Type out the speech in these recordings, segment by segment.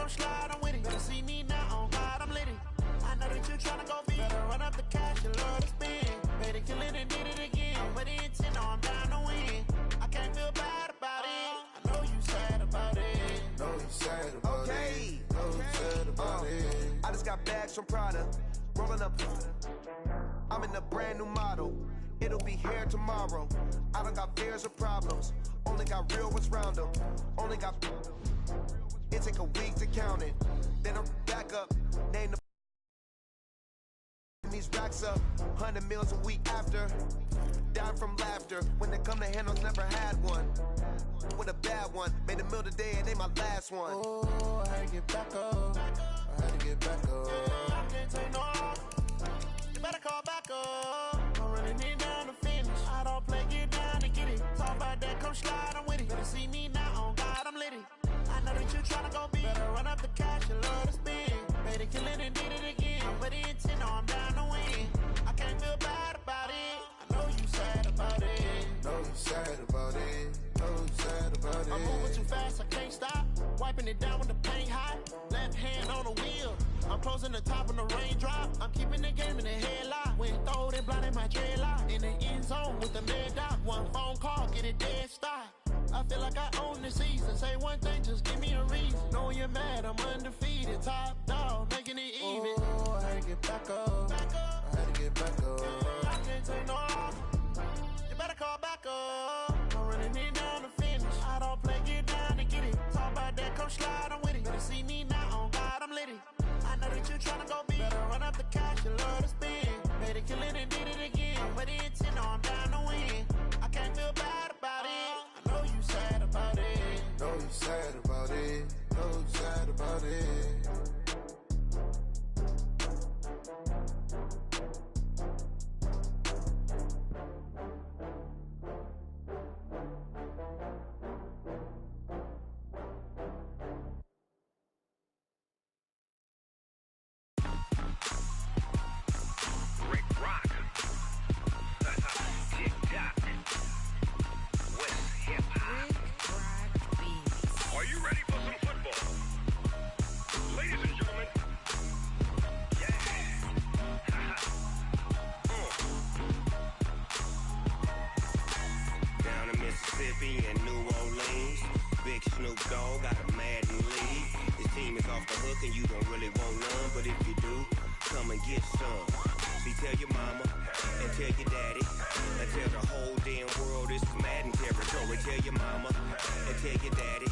come slide, I'm with it. Better see me now, on God, I'm litty. I know that you tryna go big. Better run up the cash, you love to spend. Better kill it and did it again. With the intent, no, I'm down to win. I can't feel bad about it. I know you sad about it. Know you sad about it. Know you sad about it. I just got bags from Prada, rolling up. I'm in a brand new model. It'll be here tomorrow. I don't got fears or problems. Only got real ones round them. Only got. It take a week to count it. Then I'm back up. Name the. These racks up. 100 meals a week after. Down from laughter. When they come to handles, never had one. With a bad one. Made a meal today and they my last one. Oh, I had to get back up. I had to get back up. I can't take no. You better call back up. I'm running it down to finish. I don't play, get down to get it. Talk about that, come slide, I'm with it. Better see me now, on God, I'm litty. I know that you tryna go big. Better run up the cash, you love to spend. Better kill it and did it again. With the intent, no, I'm down to win. I can't feel bad about it. I know you sad about it. Know you sad about it. Know you sad about it. I'm moving too fast, I can't stop. Wiping it down with the paint hot. Left hand on the wheel. I'm closing the top on the raindrop. I'm keeping the game in the headlock. When throwed and blinded my dreadlock. In the end zone with the mad dot. One phone call, get it dead stop. I feel like I own the season. Say one thing, just give me a reason. Knowing you're mad, I'm undefeated. Top dog, making it even. Oh, I had to get back up. I had to get back up. I can't take no. You better call back up. I'm running it down to finish. I don't play, get down to get it. Talk about that, come slide, I'm with it. Better see me now, on God, I'm litty. I know that you tryna go big. Better run up the cash, you love to spend. Better kill it and did it again. With the intent, no, I'm down to win. I can't feel bad about it. I know you sad about it. Know you sad about it. Know you sad about it. Mississippi and New Orleans. Big Snoop Dogg got a Madden league. His team is off the hook and you don't really want none, but if you do, come and get some. See, tell your mama and tell your daddy and tell the whole damn world this is Madden territory. Tell your mama and tell your daddy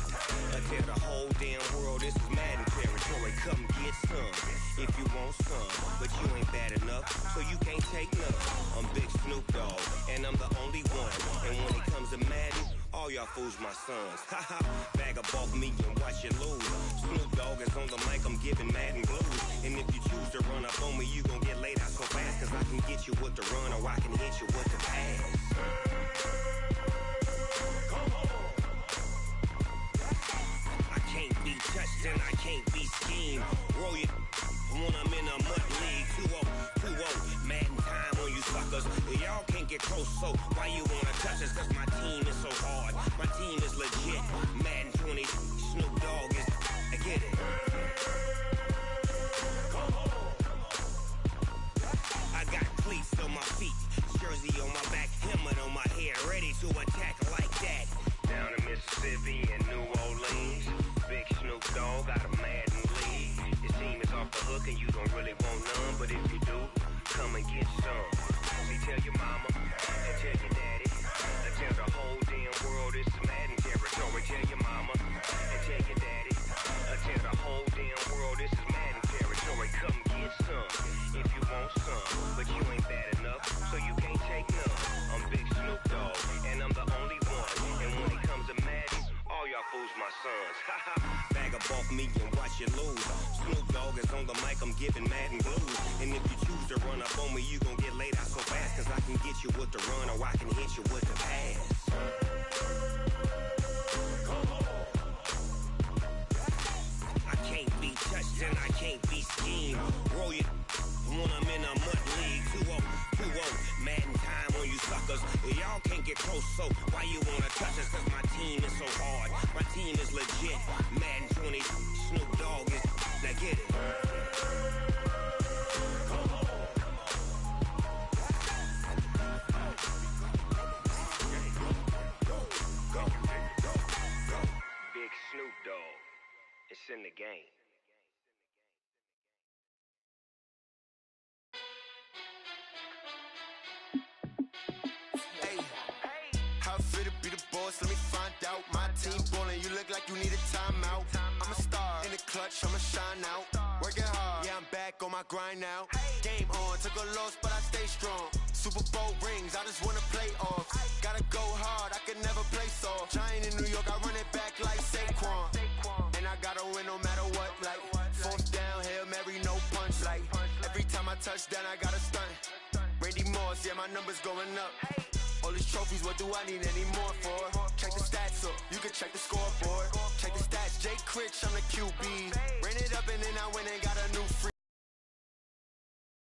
and tell the whole damn world this is Madden territory. Come get some if you want some, but you ain't bad enough, so you can't take none. I'm Big Snoop Dogg and I'm the only one. And when it comes to Madden, all y'all fools my sons. Haha, bag up off me and watch you lose. Snoop Dogg is on the mic, I'm giving Madden blues. And if you choose to run up on me, you gon' get laid out so fast, cause I can get you with the run or I can hit you with the pass. Come on. I can't be touched and I can't be schemed. Roll it when I'm in a mud league. 2-0, Madden time on you suckers. Y'all can't get close, so why you wanna touch us? Cause my team is so hard, my team is legit. Madden 20, Snoop Dogg is, I get it. Come on. I got cleats on my feet, jersey on my back, helmet on my head, ready to attack like that. Down in Mississippi and New Orleans, Big Snoop Dogg got a Madden league. His team is off the hook and you don't really want none, but if you do, come and get some. See, tell your mama and tell your daddy and tell the whole damn world this is Madden territory. Tell your mama and tell your daddy and tell the whole damn world this is Madden territory. Come get some if you want some, but you ain't bad enough, so you can't take none. I'm Big Snoop Dogg and I'm the only one. And when it comes to Madden, all y'all fools my sons. Bag up off me and watch you lose. Snoop Dogg is on the mic, I'm giving Madden blues. And if you choose to run up on me, you gon' get laid out so fast, cause I can get you with the run or I can hit you with the pass. Come on. I can't be touched and I can't be schemed. Roll it when I'm in a mud league. 2-0, Madden time on you suckers. niggas. Y'all can't get close, so why you wanna touch us? Cause my team is so hard. My team is legit. Madden 20, Snoop Dogg is. Now get it. Big Snoop Dogg. It's in the game. How fit to be the boss? Let me find out. My team ballin', you look like you need a timeout. I'm a star in the clutch, I'ma shine out. Working hard, yeah, I'm back on my grind now. Game on, took a loss, but I stay strong. Super Bowl rings, I just wanna play off. Gotta go hard, I can never play soft. Giant in New York, I run it back like Saquon. And I gotta win no matter what, like fourth down, Hail Mary, no punch. Like every time I touch down, I gotta stunt. Randy Moss, yeah, my numbers going up. All these trophies, what do I need any more for? Check the stats up, you can check the scoreboard. Check the stats, Jay Critch, I'm the QB. Ran it up and then I went and got a new free.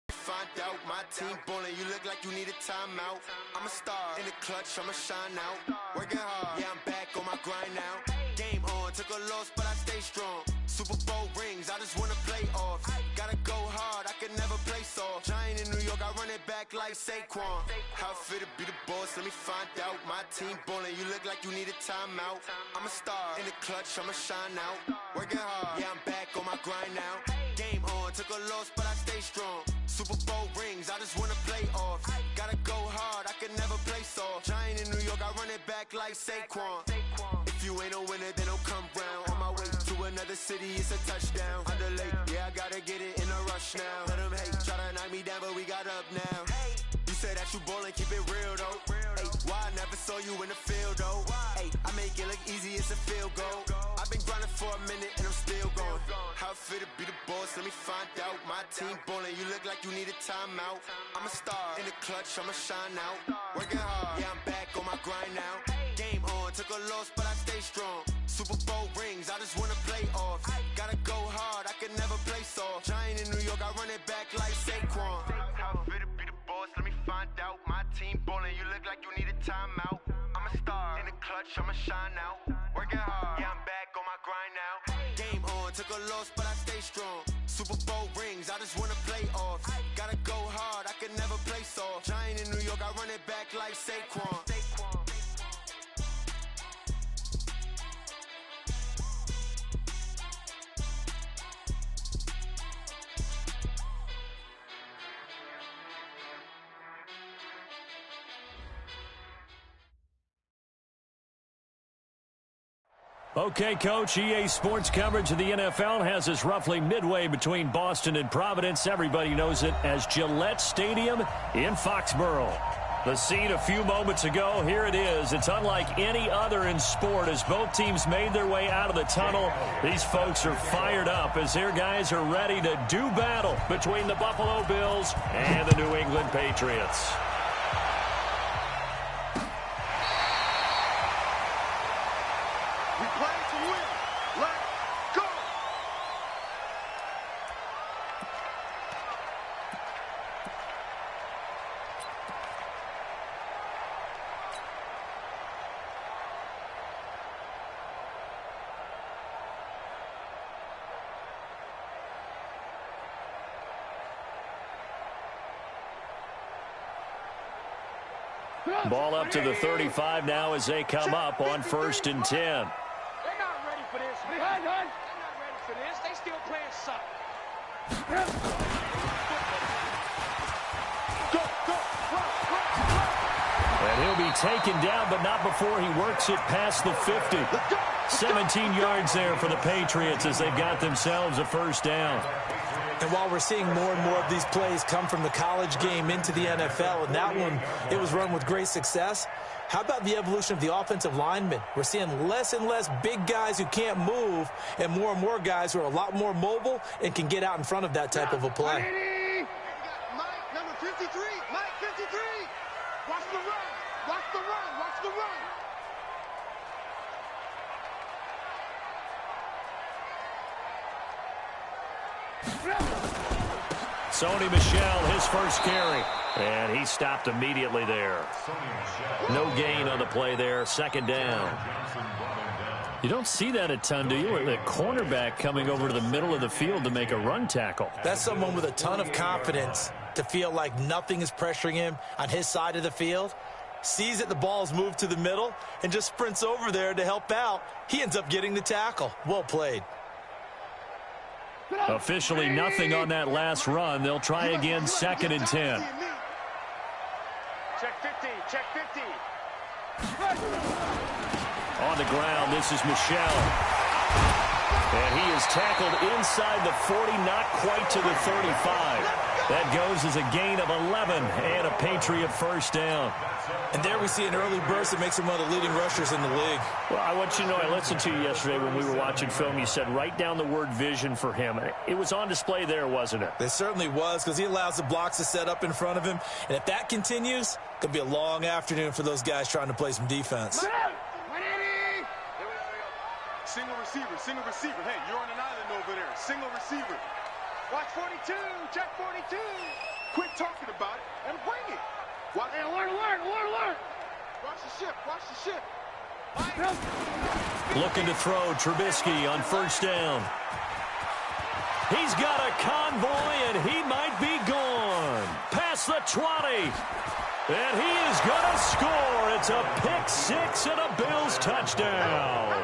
Find out my team ballin', you look like you need a timeout. I'm a star in the clutch, I'ma shine out. Working hard, yeah, I'm back on my grind now. Game on, took a loss, but I stay strong. Super Bowl rings, I just wanna play off. Gotta go hard, I can never play soft. Giant in New York, I run it back like Saquon. How fit to be the boss, let me find out. My team ballin', you look like you need a timeout. I'm a star in the clutch, I'ma shine out. Working hard, yeah, I'm back on my grind now. Game on, took a loss, but I stay strong. Super Bowl rings, I just wanna play off. Gotta go hard, I can never play soft. Giant in New York, I run it back like Saquon. If you ain't a winner, then don't come round. On my way to another city, it's a touchdown. Underlay, yeah, I gotta get it in a rush now. Let them hate, try to knock me down, but we got up now. You said that you ballin', keep it real though. Hey, why I never saw you in the field though? Hey, I make it look easy, it's a field goal. I've been grinding for a minute and I'm still going. How fit to be the boss, let me find out. My team ballin', you look like you need a timeout. I'm a star in the clutch, I'ma shine out. Working hard, yeah, I'm back on my grind now. Game on, took a loss, but I stay strong. Super Bowl rings, I just wanna play off. Gotta go hard, I can never play soft. Giant in New York, I run it back like Saquon. How fit to be the boss, let me find out. My team ballin', you look like you need a timeout. I'm a star in the clutch, I'ma shine out. Working hard, yeah, I'm back on my grind now. Game on, took a loss, but I stay strong. Super Bowl rings, I just wanna play off. Gotta go hard, I can never play soft. Giant in New York, I run it back like Saquon. Okay, Coach, EA Sports coverage of the NFL has us roughly midway between Boston and Providence. Everybody knows it as Gillette Stadium in Foxborough. The scene a few moments ago, here it is. It's unlike any other in sport as both teams made their way out of the tunnel. These folks are fired up as their guys are ready to do battle between the Buffalo Bills and the New England Patriots. Ball up to the 35 now as they come up on 1st and 10. They're not ready for this, man. They're not ready for this. They still playing suck. And he'll be taken down, but not before he works it past the 50. 17 yards there for the Patriots as they've got themselves a first down. And while we're seeing more and more of these plays come from the college game into the NFL, and that one, it was run with great success, how about the evolution of the offensive linemen? We're seeing less and less big guys who can't move and more guys who are a lot more mobile and can get out in front of that type of a play. Mike, number 53. Mike, 53. Watch the run. Watch the run. Watch the run. Sony Michel, his first carry. And he stopped immediately there. No gain on the play there. Second down. You don't see that a ton, do you? The cornerback coming over to the middle of the field to make a run tackle. That's someone with a ton of confidence to feel like nothing is pressuring him on his side of the field. Sees that the ball's moved to the middle and just sprints over there to help out. He ends up getting the tackle. Well played. Officially nothing on that last run. They'll try again, 2nd and 10. Check 50, check 50. On the ground, this is Michel. And he is tackled inside the 40, not quite to the 35. That goes as a gain of 11 and a Patriot first down. And there we see an early burst that makes him one of the leading rushers in the league. Well, I want you to know, I listened to you yesterday when we were watching film. You said write down the word vision for him. It was on display there, wasn't it? It certainly was, because he allows the blocks to set up in front of him. And if that continues, it could be a long afternoon for those guys trying to play some defense. Single receiver. Hey, you're on an island over there. Single receiver. Watch 42, check 42. Quit talking about it and bring it. Watch. Hey, alert. Watch the ship. Looking to throw, Trubisky on first down. He's got a convoy, and he might be gone. Past the 20. And he is going to score. It's a pick six and a Bills touchdown.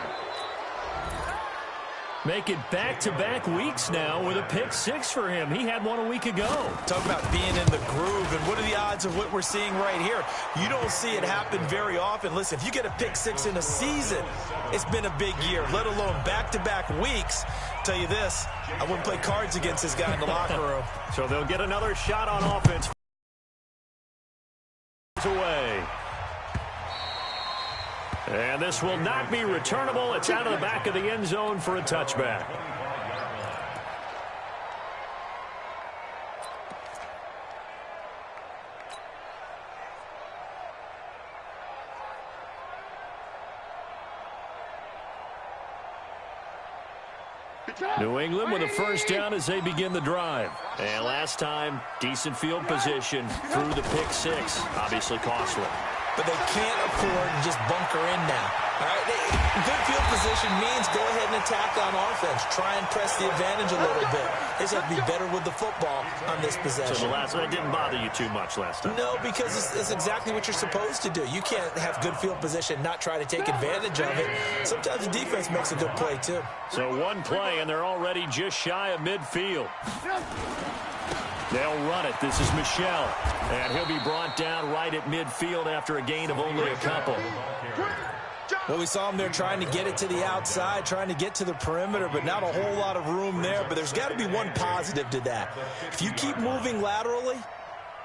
Make it back-to-back weeks now with a pick six for him. He had one a week ago. Talk about being in the groove, and what are the odds of what we're seeing right here? You don't see it happen very often. Listen, if you get a pick six in a season, it's been a big year, let alone back-to-back weeks. Tell you this, I wouldn't play cards against this guy in the locker room. So they'll get another shot on offense. Away. And this will not be returnable. It's out of the back of the end zone for a touchback. New England with a first down as they begin the drive. And last time, decent field position through the pick six. Obviously costly. But they can't afford to just bunker in now. All right, good field position means go ahead and attack on offense. Try and press the advantage a little bit. They just have to be better with the football on this possession. So that didn't bother you too much last time? No, because it's exactly what you're supposed to do. You can't have good field position, not try to take advantage of it. Sometimes the defense makes a good play, too. So one play, and they're already just shy of midfield. They'll run it. This is Michel. And he'll be brought down right at midfield after a gain of only a couple. Well, we saw him there trying to get it to the outside, trying to get to the perimeter, but not a whole lot of room there. But there's got to be one positive to that. If you keep moving laterally,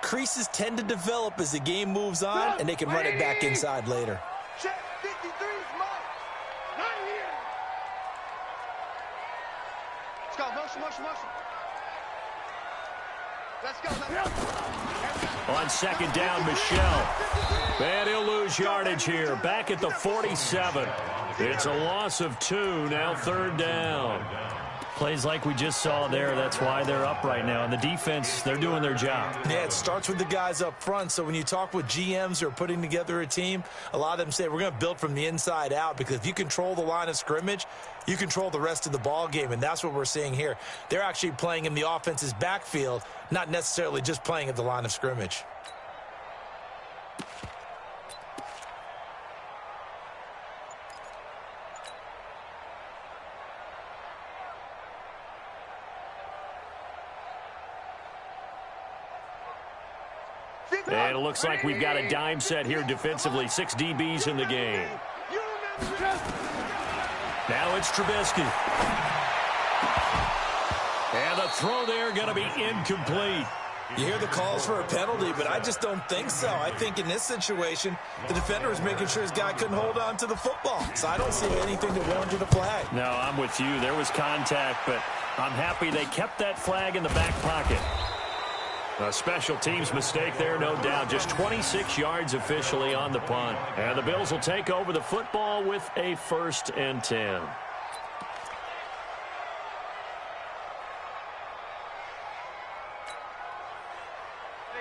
creases tend to develop as the game moves on, and they can run it back inside later. Check 53's Mike. Not here. Let's go. Motion. Let's go. On second down, Michel. And he'll lose yardage here. Back at the 47. It's a loss of 2. Now third down. Plays like we just saw there. That's why they're up right now. And the defense, they're doing their job. Yeah, it starts with the guys up front. So when you talk with GMs who are putting together a team, a lot of them say we're going to build from the inside out, because if you control the line of scrimmage, you control the rest of the ball game, and that's what we're seeing here. They're actually playing in the offense's backfield, not necessarily just playing at the line of scrimmage. And it looks like we've got a dime set here defensively. 6 DBs in the game. Now it's Trubisky. And the throw there going to be incomplete. You hear the calls for a penalty, but I just don't think so. I think in this situation, the defender was making sure his guy couldn't hold on to the football. So I don't see anything that warranted a flag. No, I'm with you. There was contact, but I'm happy they kept that flag in the back pocket. A special teams mistake there, no doubt. Just 26 yards officially on the punt. And the Bills will take over the football with a 1st and 10.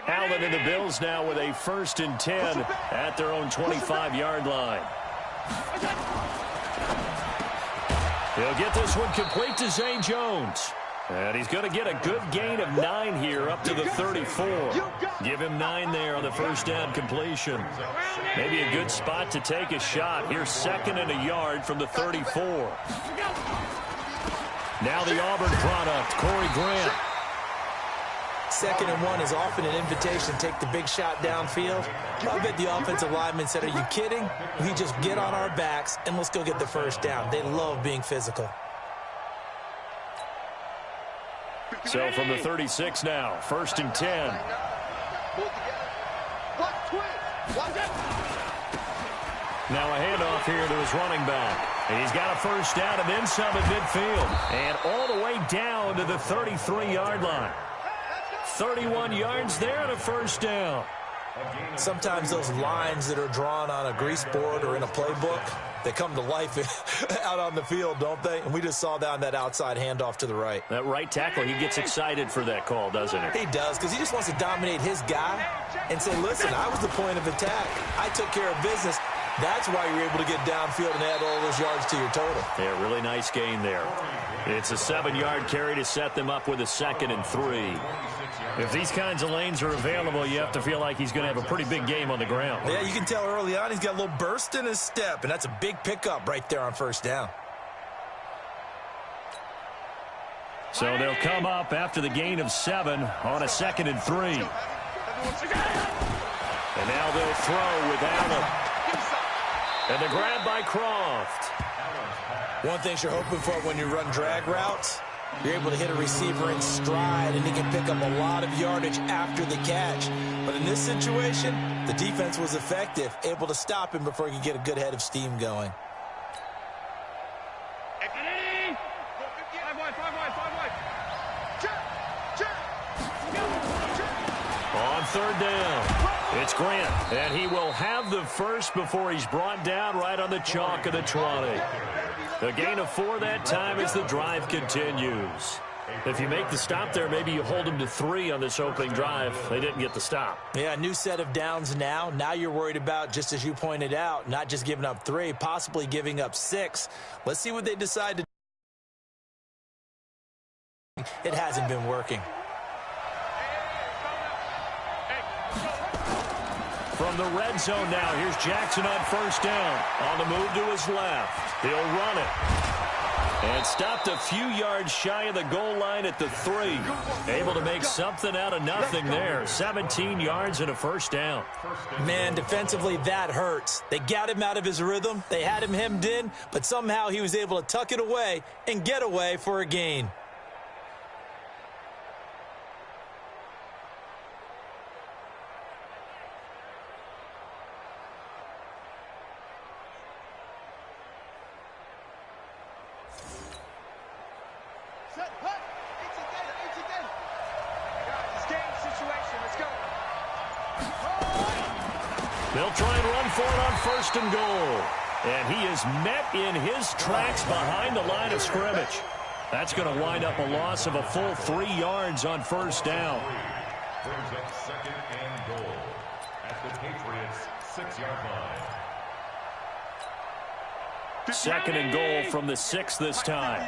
Allen and the Bills now with a 1st and 10 at their own 25-yard line. He'll get this one complete to Zay Jones. And he's going to get a good gain of 9 here up to the 34. Give him 9 there on the first down completion. Maybe a good spot to take a shot. Here's 2nd and a yard from the 34. Now the Auburn product, Corey Grant. 2nd and 1 is often an invitation to take the big shot downfield. I bet the offensive lineman said, are you kidding? We just get on our backs and let's go get the first down. They love being physical. So from the 36 now, 1st and 10. Now a handoff here to his running back. He's got a first down and then some at midfield. And all the way down to the 33-yard line. 31 yards there and a first down. Sometimes those lines that are drawn on a grease board or in a playbook, they come to life out on the field, don't they? And we just saw down that outside handoff to the right. That right tackle, he gets excited for that call, doesn't he? He does, because he just wants to dominate his guy and say, listen, I was the point of attack. I took care of business. That's why you're able to get downfield and add all those yards to your total. Yeah, really nice gain there. It's a 7-yard carry to set them up with a 2nd and 3. If these kinds of lanes are available, you have to feel like he's going to have a pretty big game on the ground. Yeah, you can tell early on he's got a little burst in his step, and that's a big pickup right there on first down. So they'll come up after the gain of 7 on a 2nd and 3. And now they'll throw with Allen. And the grab by Croft. One thing you're hoping for when you run drag routes, you're able to hit a receiver in stride, and he can pick up a lot of yardage after the catch. But in this situation, the defense was effective, able to stop him before he could get a good head of steam going. On 3rd down, it's Grant, and he will have the first before he's brought down right on the chalk of the 20. A gain of 4 that time as the drive continues. If you make the stop there, maybe you hold them to 3 on this opening drive. They didn't get the stop. Yeah, new set of downs now. Now you're worried about, just as you pointed out, not just giving up 3, possibly giving up 6. Let's see what they decide to do. It hasn't been working. From the red zone now, here's Jackson on first down. On the move to his left. He'll run it. And stopped a few yards shy of the goal line at the 3. Able to make something out of nothing there. 17 yards and a first down. Man, defensively, that hurts. They got him out of his rhythm. They had him hemmed in, but somehow he was able to tuck it away and get away for a gain. They'll try and run for it on 1st and goal. And he is met in his tracks behind the line of scrimmage. That's going to wind up a loss of a full 3 yards on first down. Brings up 2nd and goal at the Patriots' 6-yard line. 2nd and goal from the 6 this time.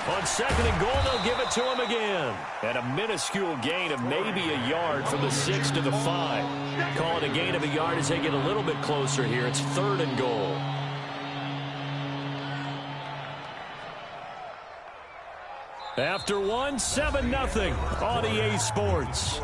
On 2nd and goal, they'll give it to him again. And a minuscule gain of maybe a yard from the 6 to the 5. Call it a gain of a yard as they get a little bit closer here. It's 3rd and goal. After 1, 7-0 on EA Sports.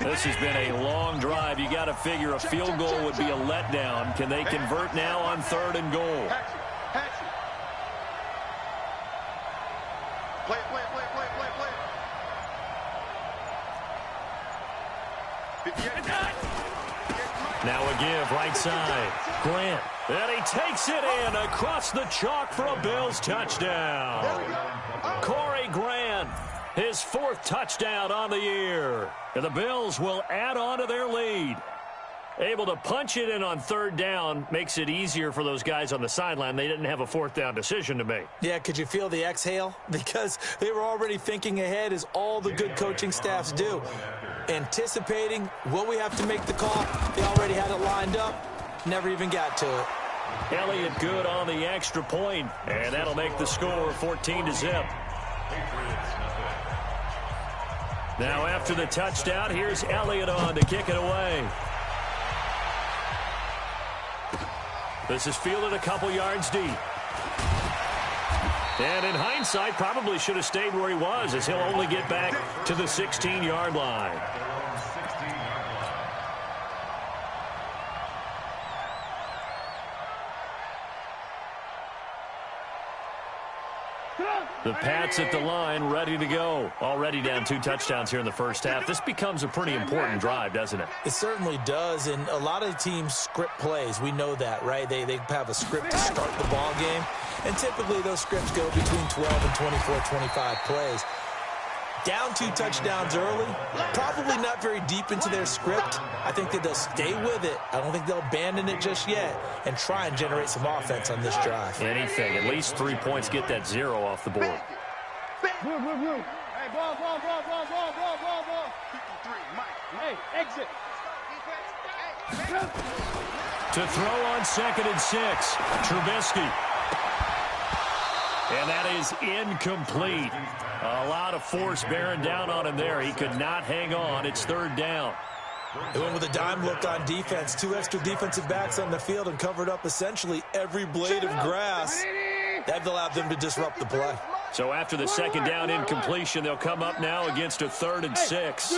This has been a long drive. You got to figure a field goal would be a letdown. Can they convert now on 3rd and goal? Play it. Now a give right side. Grant. And he takes it in across the chalk for a Bills touchdown. Corey Grant, his 4th touchdown on the year. And the Bills will add on to their lead. Able to punch it in on 3rd down makes it easier for those guys on the sideline. They didn't have a 4th down decision to make. Yeah, could you feel the exhale? Because they were already thinking ahead, as all the good coaching staffs do. Anticipating, will we have to make the call? They already had it lined up. Never even got to it. Elliott good on the extra point, and that'll make the score 14-0. Now after the touchdown, here's Elliott on to kick it away. This is fielded a couple yards deep. And in hindsight, probably should have stayed where he was, as he'll only get back to the 16-yard line. The Pats at the line, ready to go. Already down 2 touchdowns here in the first half. This becomes a pretty important drive, doesn't it? It certainly does, and a lot of teams script plays. We know that, right? They have a script to start the ball game, and typically those scripts go between 12 and 24, 25 plays. Down 2 touchdowns early, probably not very deep into their script. I think that they'll stay with it. I don't think they'll abandon it just yet and try and generate some offense on this drive. Anything, at least 3 points, get that 0 off the board. Hey, ball. 53, Mike. Hey, exit. To throw on 2nd and 6, Trubisky. And that is incomplete. A lot of force bearing down on him there. He could not hang on. It's 3rd down. They went with a dime look on defense. 2 extra defensive backs on the field and covered up essentially every blade of grass. That allowed them to disrupt the play. So after the 2nd down incompletion, they'll come up now against a 3rd and 6.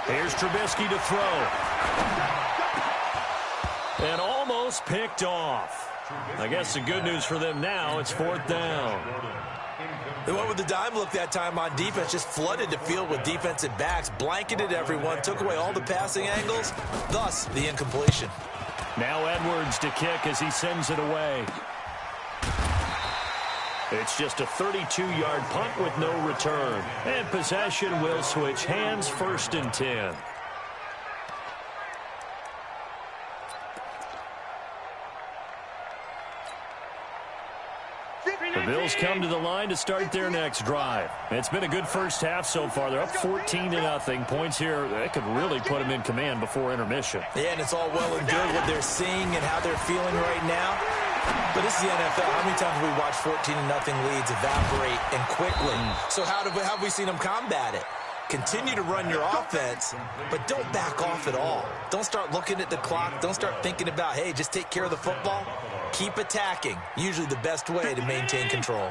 Here's Trubisky to throw. And almost picked off. I guess the good news for them now, it's 4th down. They went with the dime look that time on defense, just flooded the field with defensive backs, blanketed everyone, took away all the passing angles, thus the incompletion. Now Edwards to kick as he sends it away. It's just a 32-yard punt with no return. And possession will switch hands, 1st and 10. The Bills come to the line to start their next drive. It's been a good first half so far. They're up 14-0. Points here, they could really put them in command before intermission. Yeah, and it's all well and good what they're seeing and how they're feeling right now. But this is the NFL. How many times have we watched 14-0 leads evaporate and quickly? So how have we seen them combat it? Continue to run your offense, but don't back off at all. Don't start looking at the clock. Don't start thinking about, hey, just take care of the football. Keep attacking. Usually the best way to maintain control.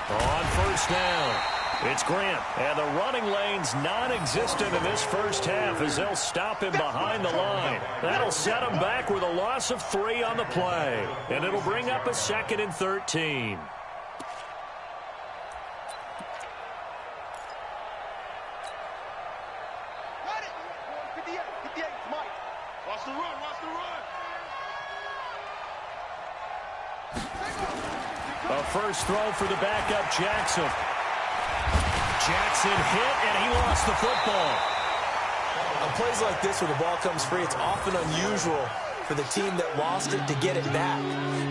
On 1st down, it's Grant. And the running lane's non-existent in this first half as they'll stop him behind the line. That'll set him back with a loss of 3 on the play. And it'll bring up a 2nd and 13. A first throw for the backup, Jackson. Jackson hit, and he lost the football. On plays like this where the ball comes free, it's often unusual for the team that lost it to get it back.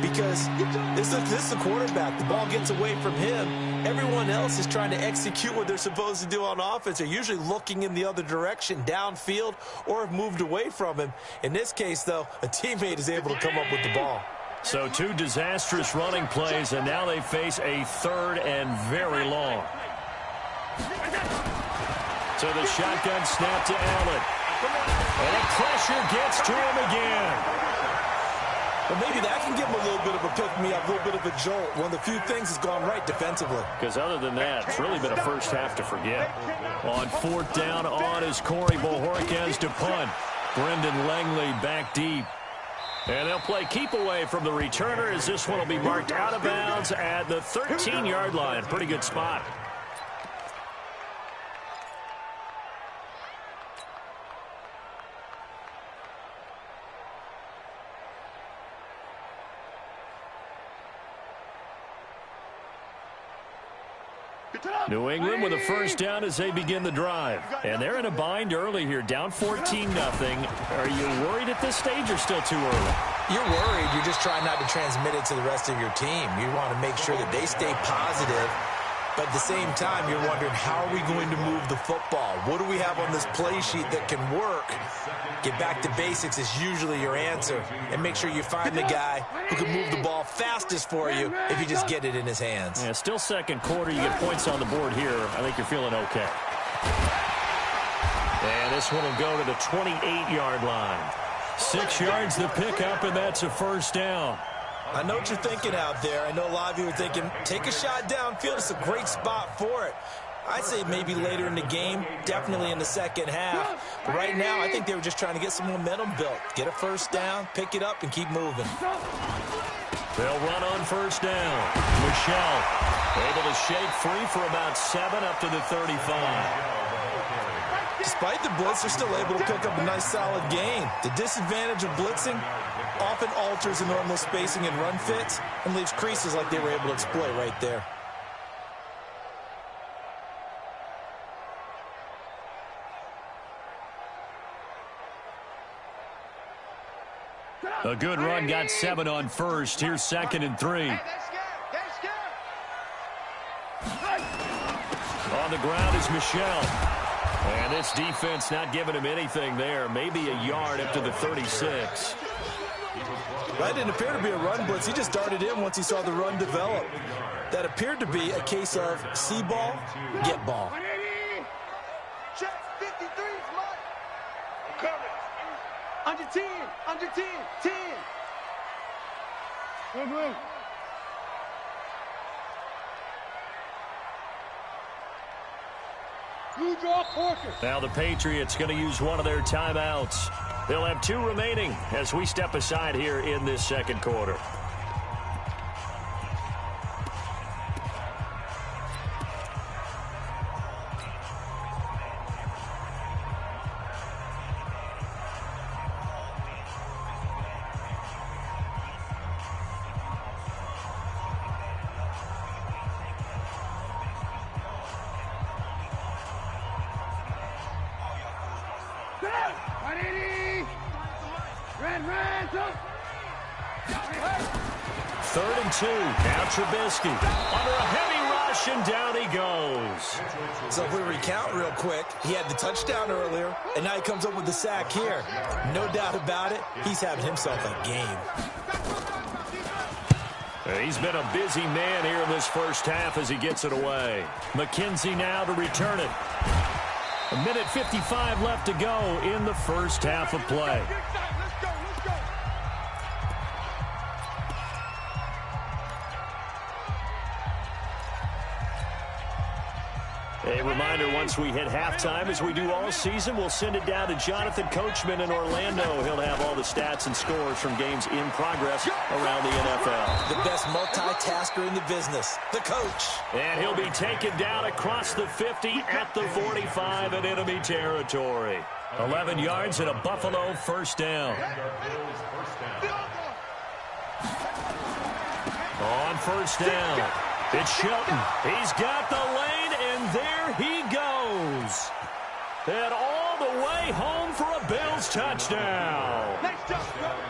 Because this is the quarterback. The ball gets away from him. Everyone else is trying to execute what they're supposed to do on offense. They're usually looking in the other direction, downfield, or have moved away from him. In this case, though, a teammate is able to come up with the ball. So 2 disastrous running plays, and now they face a 3rd and very long. So the shotgun snap to Allen. And the pressure gets to him again. But maybe that can give him a little bit of a pick-me-up, a little bit of a jolt. One of the few things has gone right defensively. Because other than that, it's really been a first half to forget. On 4th down on is Corey Bojorquez to punt. Brendan Langley back deep. And they'll play keep away from the returner as this one will be marked out of bounds at the 13-yard line. Pretty good spot. New England with a first down as they begin the drive. And they're in a bind early here, down 14-0. Are you worried at this stage or still too early? You're worried. You're just trying not to transmit it to the rest of your team. You want to make sure that they stay positive. But at the same time, you're wondering, how are we going to move the football? What do we have on this play sheet that can work? Get back to basics is usually your answer. And make sure you find the guy who can move the ball fastest for you if you just get it in his hands. Yeah, still second quarter. You get points on the board here. I think you're feeling okay. And this one will go to the 28-yard line. 6 yards the pickup, and that's a first down. I know what you're thinking out there. I know a lot of you are thinking, take a shot downfield. It's a great spot for it. I'd say maybe later in the game, definitely in the second half. But right now, I think they were just trying to get some momentum built. Get a first down, pick it up, and keep moving. They'll run on first down. Michelle able to shake free for about 7 up to the 35. Despite the blitz, they're still able to pick up a nice solid gain. The disadvantage of blitzing often alters the normal spacing and run fits and leaves creases like they were able to exploit right there. A good run, got 7 on first. Here's 2nd and 3. On the ground is Michelle. And this defense not giving him anything there. Maybe a yard up to the 36. That didn't appear to be a run blitz. He just darted in once he saw the run develop. That appeared to be a case of see ball, get ball. Check 53 is mine. Cover. Under 10. Under 10. 10. Wait. Now the Patriots going to use one of their timeouts. They'll have 2 remaining as we step aside here in this second quarter. Third and 2. Now Trubisky under a heavy rush, and down he goes. So if we recount real quick, he had the touchdown earlier, and now he comes up with the sack here. No doubt about it, he's having himself a game. He's been a busy man here in this first half as he gets it away. McKenzie now to return it. 1:55 left to go in the first half of play. A reminder, once we hit halftime, as we do all season, we'll send it down to Jonathan Coachman in Orlando. He'll have all the stats and scores from games in progress around the NFL. The best multitasker in the business, the coach. And he'll be taken down across the 50 at the 45 in enemy territory. 11 yards and a Buffalo first down. On first down, it's Shelton. He's got the lane, and there he goes. And all the way home for a Bills touchdown.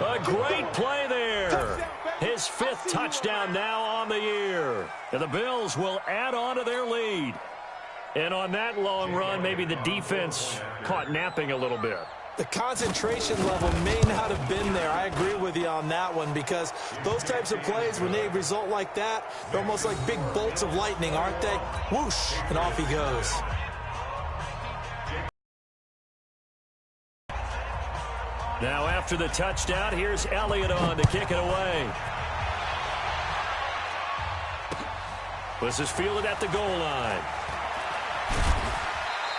A great play there. His 5th touchdown now on the year. And the Bills will add on to their lead. And on that long run, maybe the defense caught napping a little bit. The concentration level may not have been there. I agree with you on that one, because those types of plays, when they result like that, they're almost like big bolts of lightning, aren't they? Whoosh, and off he goes. Now after the touchdown, here's Elliott on to kick it away. This is fielded at the goal line.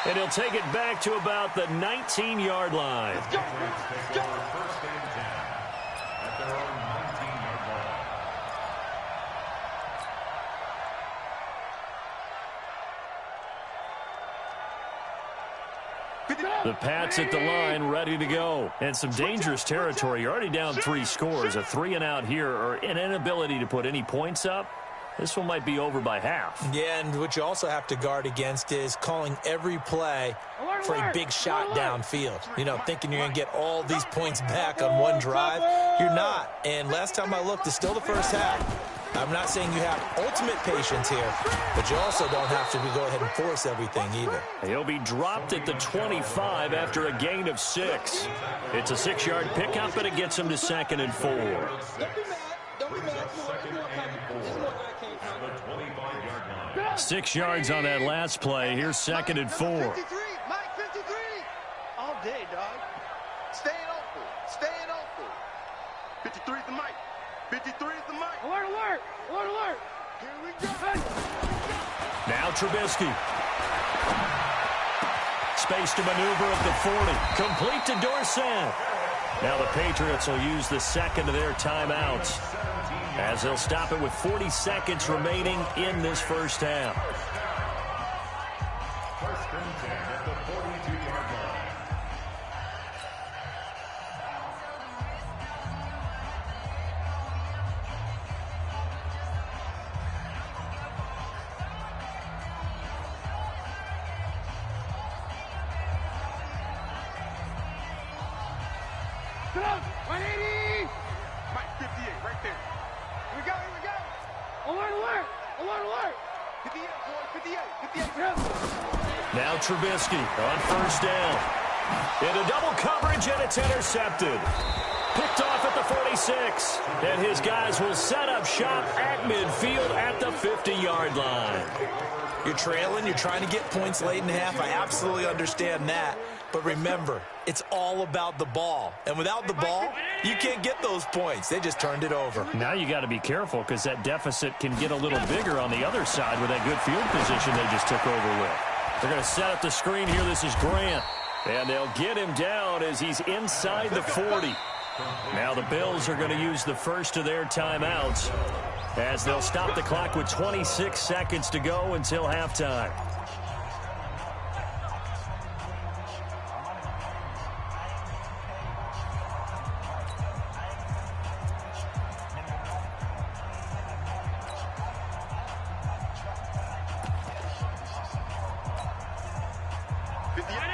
And he'll take it back to about the 19-yard line. 19-yard line. The Pats at the line, ready to go. And some dangerous territory. You're already down 3 scores. A 3-and-out here, or an inability to put any points up. This one might be over by half. Yeah, and what you also have to guard against is calling every play for a big shot downfield. You know, thinking you're going to get all these points back on one drive. You're not. And last time I looked, it's still the first half. I'm not saying you have ultimate patience here, but you also don't have to go ahead and force everything either. He'll be dropped at the 25 after a gain of 6. It's a 6-yard pickup, but it gets him to 2nd and 4. Second and 4 at the 25-yard line. 6 yards on that last play. Here's 2nd and 4. 53, Mike 53. All day, dog. Staying open. Staying open. 53 is the mic. 53 is the mic. Alert, alert. Alert, alert. Here we go. Now Trubisky. Space to maneuver at the 40. Complete to Dorsett. Now the Patriots will use the second of their timeouts, as they'll stop it with 40 seconds remaining in this first half. First and 10 at the 42-yard line. Get up. 180. Mike 58, right there. Here we go, here we go. Alert, alert. Alert, alert. 58, boy, 58, 58. Now Trubisky on first down. Into double coverage, and it's intercepted. Picked off at the 46. And his guys will set up shop at midfield at the 50-yard line. You're trailing, you're trying to get points late in the half. I absolutely understand that. But remember, it's all about the ball. And without the ball, you can't get those points. They just turned it over. Now you got to be careful, because that deficit can get a little bigger on the other side with that good field position they just took over with. They're going to set up the screen here. This is Grant. And they'll get him down as he's inside the 40. Now the Bills are going to use the first of their timeouts, as they'll stop the clock with 26 seconds to go until halftime.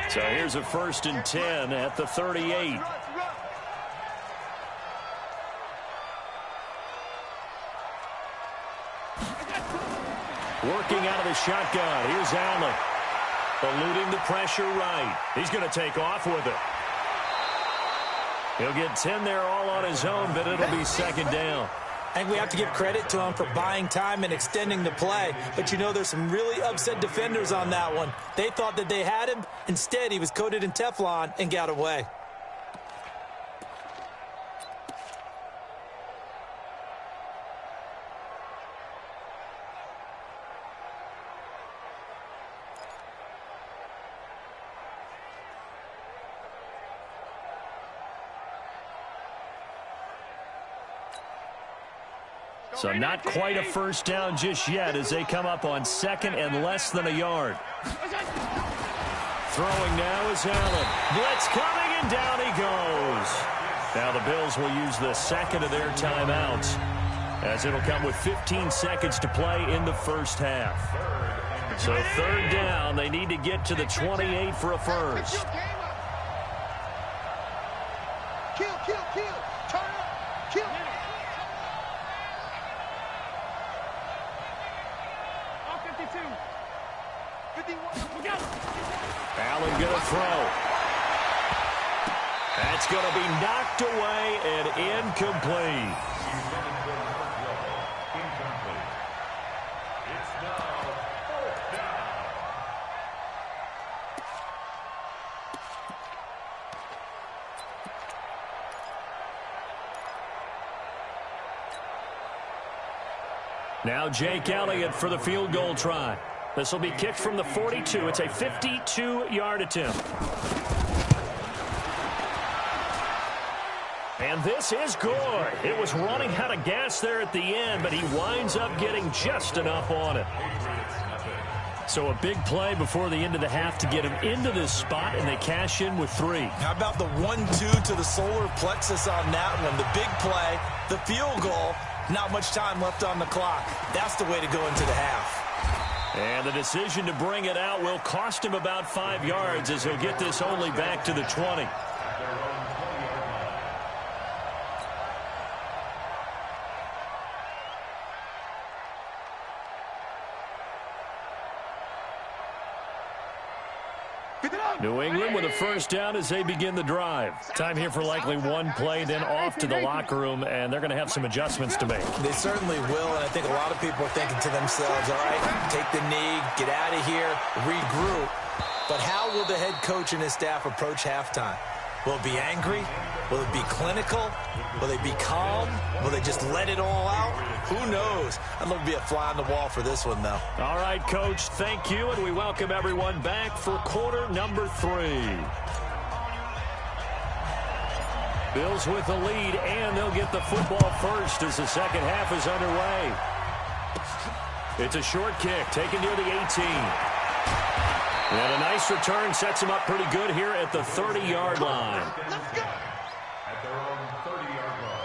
So here's a 1st and 10 at the 38. Working out of the shotgun. Here's Allen. Eluding the pressure right. He's going to take off with it. He'll get 10 there all on his own, but it'll be 2nd down. I think we have to give credit to him for buying time and extending the play. But you know, there's some really upset defenders on that one. They thought that they had him. Instead, he was coated in Teflon and got away. So not quite a first down just yet, as they come up on 2nd and less than a yard. Throwing now is Allen. Blitz coming, and down he goes. Now the Bills will use the second of their timeouts, as it'll come with 15 seconds to play in the first half. So 3rd down, they need to get to the 28 for a first. Kill, kill, kill. Turn up. Kill. All 52. 51. We go. Allen going to throw. That's going to be knocked away and incomplete. Now Jake Elliott for the field goal try. This will be kicked from the 42. It's a 52-yard attempt. And this is good. It was running out of gas there at the end, but he winds up getting just enough on it. So a big play before the end of the half to get him into this spot, and they cash in with 3. How about the 1-2 to the solar plexus on that one? The big play, the field goal, not much time left on the clock. That's the way to go into the half. And the decision to bring it out will cost him about 5 yards as he'll get this only back to the 20. New England with a first down as they begin the drive. Time here for likely one play, then off to the locker room, and they're going to have some adjustments to make. They certainly will, and I think a lot of people are thinking to themselves, all right, take the knee, get out of here, regroup. But how will the head coach and his staff approach halftime? Will it be angry? Will it be clinical? Will they be calm? Will they just let it all out? Who knows? I'd love to be a fly on the wall for this one, though. All right, Coach, thank you, and we welcome everyone back for quarter number 3. Bills with the lead, and they'll get the football first as the second half is underway. It's a short kick taken near the 18. And a nice return sets him up pretty good here at the 30-yard line. Let's go. At their own 30-yard line.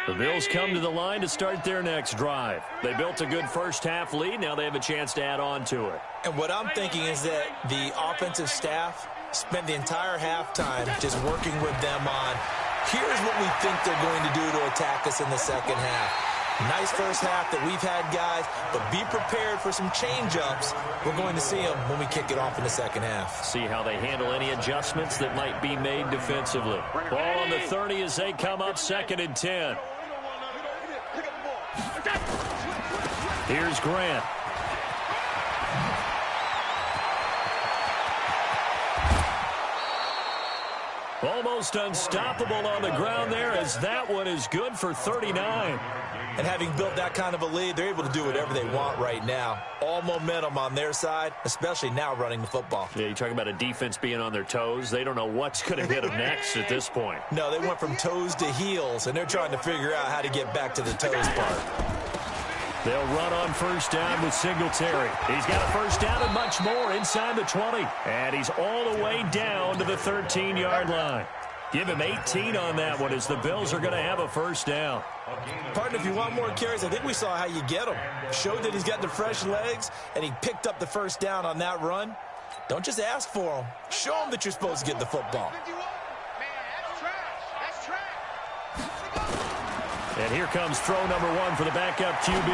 The Bills come to the line to start their next drive. They built a good first-half lead. Now they have a chance to add on to it. And what I'm thinking is that the offensive staff spent the entire halftime just working with them on, here's what we think they're going to do to attack us in the second half. Nice first half that we've had, guys, but be prepared for some change-ups. We're going to see them when we kick it off in the second half. See how they handle any adjustments that might be made defensively. Ball on the 30 as they come up 2nd and 10. Here's Grant. Almost unstoppable on the ground there as that one is good for 39. And having built that kind of a lead, they're able to do whatever they want right now. All momentum on their side, especially now running the football. Yeah, you talk about a defense being on their toes. They don't know what's going to hit them next at this point. No, they went from toes to heels, and they're trying to figure out how to get back to the toes part. They'll run on first down with Singletary. He's got a first down and much more inside the 20. And he's all the way down to the 13-yard line. Give him 18 on that one as the Bills are going to have a first down. Partner, if you want more carries, I think we saw how you get him. Showed that he's got the fresh legs, and he picked up the first down on that run. Don't just ask for him. Show him that you're supposed to get the football. And here comes throw number 1 for the backup QB.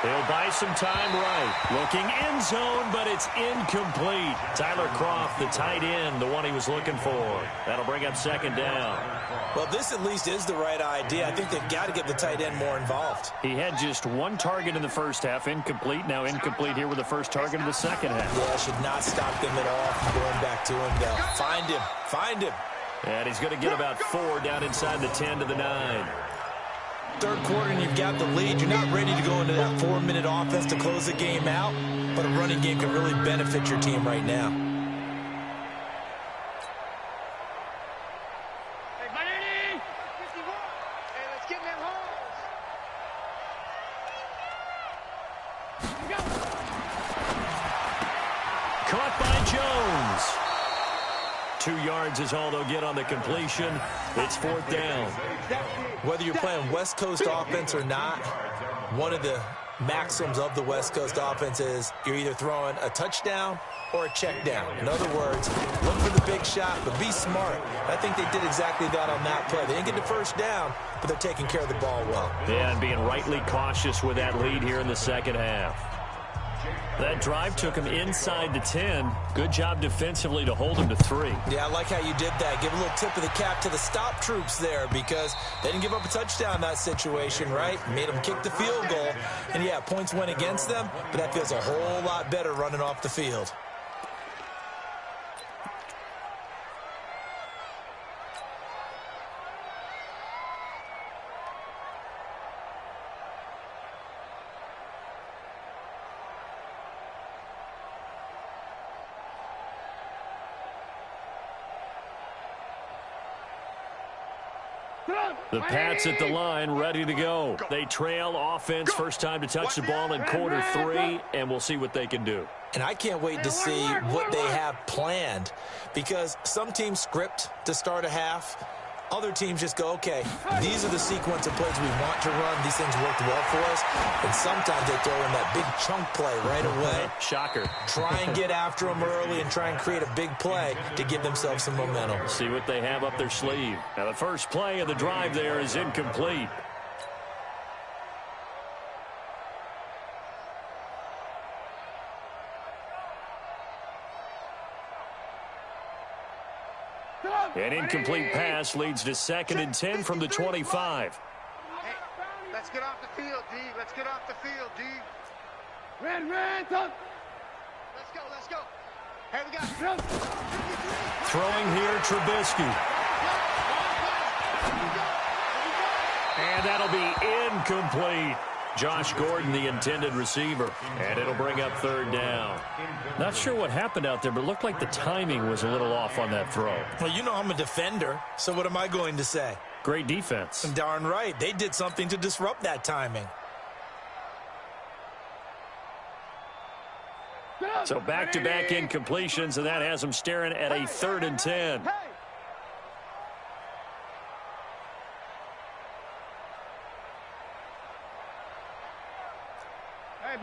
They'll buy some time right. Looking end zone, but it's incomplete. Tyler Kroft, the tight end, the one he was looking for. That'll bring up 2nd down. Well, this at least is the right idea. I think they've got to get the tight end more involved. He had just 1 target in the first half, incomplete. Now incomplete here with the first target in the second half. Yeah, should not stop them at all from going back to him, though. Find him. Find him. And he's going to get about 4 down inside the 10 to the 9. Third quarter and you've got the lead. You're not ready to go into that 4-minute offense to close the game out, but a running game can really benefit your team right now. Hey, Miami! 51! Hey, let's get in them holes! Caught by Jones. 2 yards is all they'll get on the completion. It's 4th down. Whether you're playing West Coast offense or not, one of the maxims of the West Coast offense is you're either throwing a touchdown or a check down. In other words, look for the big shot, but be smart. I think they did exactly that on that play. They didn't get the first down, but they're taking care of the ball well. Yeah, and being rightly cautious with that lead here in the second half. That drive took him inside the 10. Good job defensively to hold him to 3. Yeah, I like how you did that. Give a little tip of the cap to the stop troops there because they didn't give up a touchdown in that situation, right? Made them kick the field goal. And, yeah, points went against them, but that feels a whole lot better running off the field. The Pats at the line, ready to go. They trail offense, first time to touch the ball in quarter 3, and we'll see what they can do. And I can't wait to see what they have planned because some teams script to start a half. Other teams just go, okay, these are the sequence of plays we want to run. These things worked well for us. And sometimes they throw in that big chunk play right away. Shocker. Try and get after them early and try and create a big play to give themselves some momentum. See what they have up their sleeve. Now, the first play of the drive there is incomplete. An incomplete pass leads to 2nd and 10 from the 25. Hey, let's get off the field, D. Let's get off the field, D. Red, Let's go. Hey, we got... Throwing here, Trubisky. And that'll be incomplete. Josh Gordon, the intended receiver. And it'll bring up 3rd down. Not sure what happened out there, but it looked like the timing was a little off on that throw. Well, you know I'm a defender, so what am I going to say? Great defense. Darn right. They did something to disrupt that timing. So back-to-back incompletions, and that has them staring at a 3rd and 10.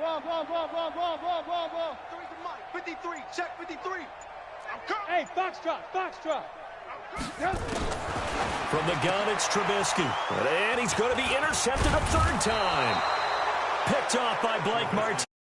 Ball. 53, check 53. Hey, Foxtrot. From the gun, it's Trubisky. And he's going to be intercepted a 3rd time. Picked off by Blake Martinez.